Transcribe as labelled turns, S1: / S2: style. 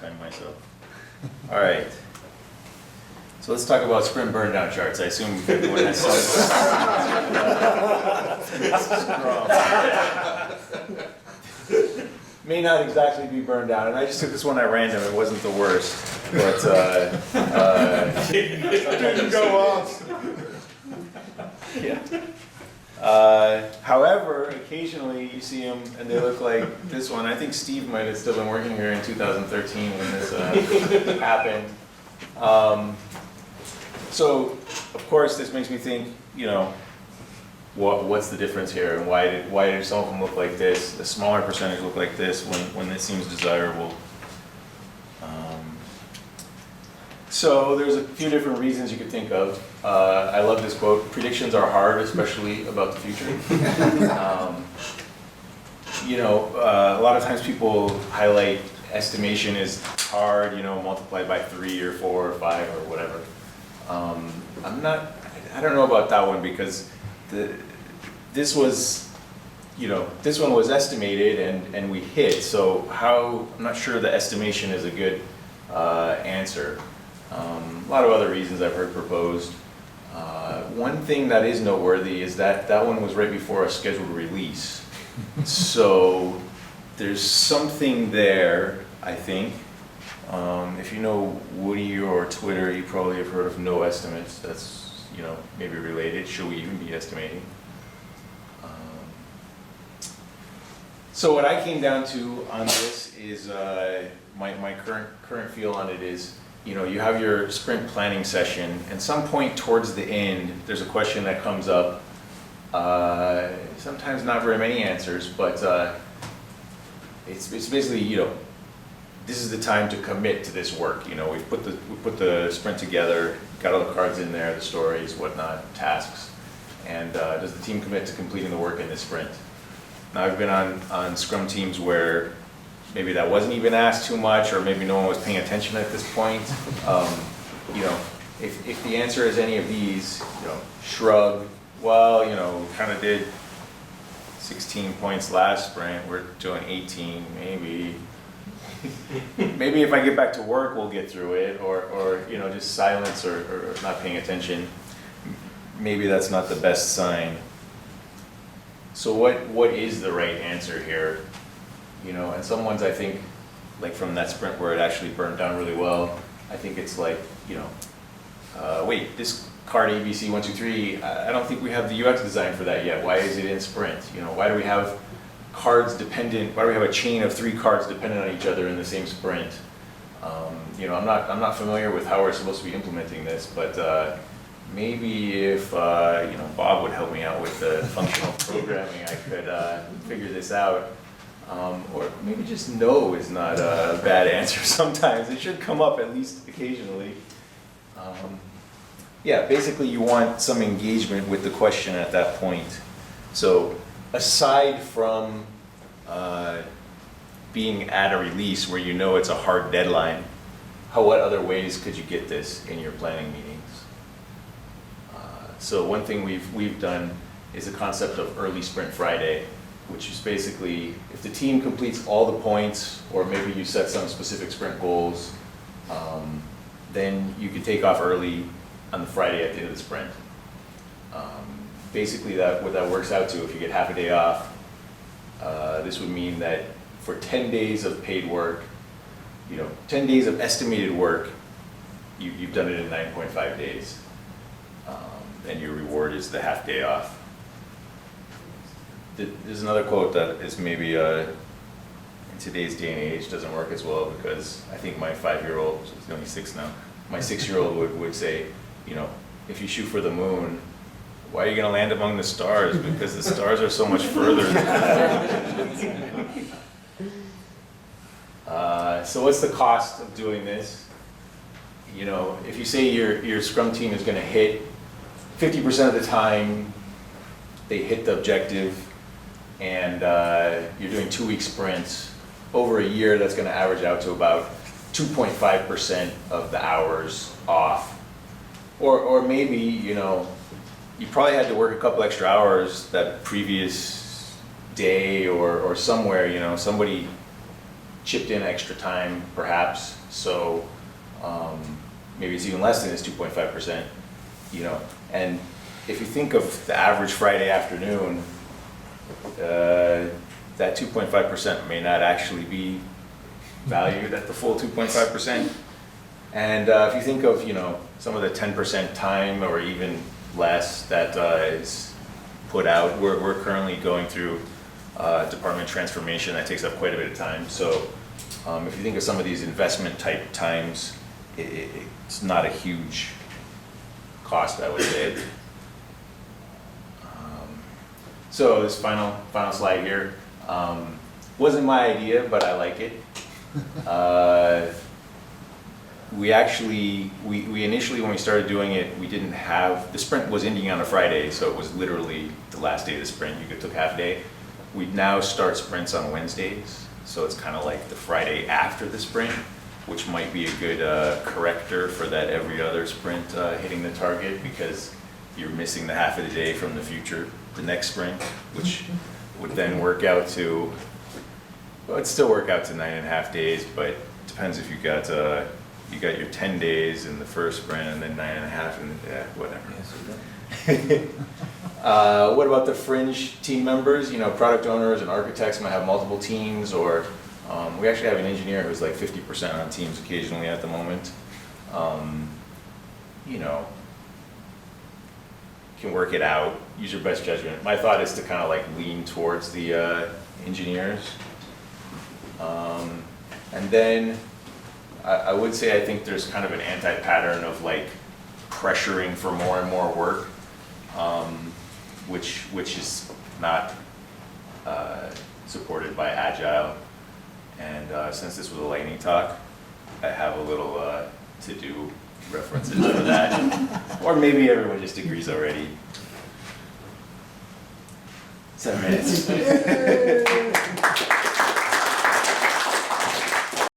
S1: time myself. All right. So let's talk about sprint burn down charts. I assume everyone has some. May not exactly be burned down, and I just took this one at random. It wasn't the worst, but
S2: didn't go off.
S1: Yeah. However, occasionally you see them and they look like this one. I think Steve might have still been working here in 2013 when this happened. So, of course, this makes me think, you know, what's the difference here, and why did some of them look like this, the smaller percentage look like this when this seems desirable? So there's a few different reasons you could think of. I love this quote: predictions are hard, especially about the future. You know, a lot of times people highlight estimation is hard, you know, multiplied by 3 or 4 or 5 or whatever. I don't know about that one, because this was, you know, this one was estimated and we hit, so I'm not sure the estimation is a good answer. A lot of other reasons I've heard proposed. One thing that is noteworthy is that one was right before a scheduled release. So there's something there, I think. If you know Woody or Twitter, you probably have heard of no estimates. That's, you know, maybe related. Should we even be estimating? So what I came down to on this is my current feel on it is, you know, you have your sprint planning session, and some point towards the end, there's a question that comes up. Sometimes not very many answers, but it's basically, you know, this is the time to commit to this work. You know, we put the sprint together, got all the cards in there, the stories, whatnot, tasks, and does the team commit to completing the work in this sprint? Now, I've been on Scrum teams where maybe that wasn't even asked too much, or maybe no one was paying attention at this point. You know, if the answer is any of these, you know, shrug. Well, you know, kind of did 16 points last sprint. We're doing 18, maybe. Maybe if I get back to work, we'll get through it, or you know, just silence or not paying attention. Maybe that's not the best sign. So what is the right answer here? You know, and some ones I think, like from that sprint where it actually burned down really well, I think it's like, you know, wait, this card ABC 1, 2, 3, I don't think we have the UX design for that yet. Why is it in sprint? You know, why do we have cards dependent? Why do we have a chain of 3 cards dependent on each other in the same sprint? You know, I'm not familiar with how we're supposed to be implementing this, but maybe if you know, Bob would help me out with the functional programming, I could figure this out. Or maybe just no is not a bad answer sometimes. It should come up at least occasionally. Yeah, basically you want some engagement with the question at that point. So aside from being at a release where you know it's a hard deadline, what other ways could you get this in your planning meetings? So one thing we've done is the concept of early sprint Friday, which is basically if the team completes all the points, or maybe you set some specific sprint goals, then you can take off early on the Friday at the end of the sprint. Basically what that works out to, if you get half a day off, this would mean that for 10 days of paid work, you know, 10 days of estimated work, you've done it in 9.5 days. And your reward is the half day off. There's another quote that is maybe in today's day and age doesn't work as well, because I think my 5-year-old, he's only 6 now, my 6-year-old would say, you know, if you shoot for the moon, why are you going to land among the stars? Because the stars are so much further. So what's the cost of doing this? You know, if you say your Scrum team is going to hit 50% of the time, they hit the objective, and you're doing 2-week sprints, over a year that's going to average out to about 2.5% of the hours off. Or maybe, you know, you probably had to work a couple extra hours that previous day or somewhere, you know, somebody chipped in extra time perhaps, so maybe it's even less than this 2.5%, you know. And if you think of the average Friday afternoon, that 2.5% may not actually be valued at the full 2.5%. And if you think of, you know, some of the 10% time or even less that is put out, we're currently going through department transformation that takes up quite a bit of time. So if you think of some of these investment type times, it's not a huge cost, I would say. So this final slide here, wasn't my idea, but I like it. We initially, when we started doing it, we didn't have, the sprint was ending on a Friday, so it was literally the last day of the sprint. You took half a day. We now start sprints on Wednesdays, so it's kind of like the Friday after the sprint, which might be a good corrector for that every other sprint hitting the target, because you're missing the half of the day from the next sprint, which would then work out to, well, it'd still work out to 9.5 days, but it depends if you got your 10 days in the first sprint and then 9.5 and whatever. What about the fringe team members? You know, product owners and architects might have multiple teams, or we actually have an engineer who's like 50% on teams occasionally at the moment. You know, can work it out, use your best judgment. My thought is to kind of like lean towards the engineers. And then I would say I think there's kind of an anti-pattern of like pressuring for more and more work, which is not supported by Agile. And since this was a lightning talk, I have a little to-do references for that. Or maybe everyone just agrees already. 7 minutes.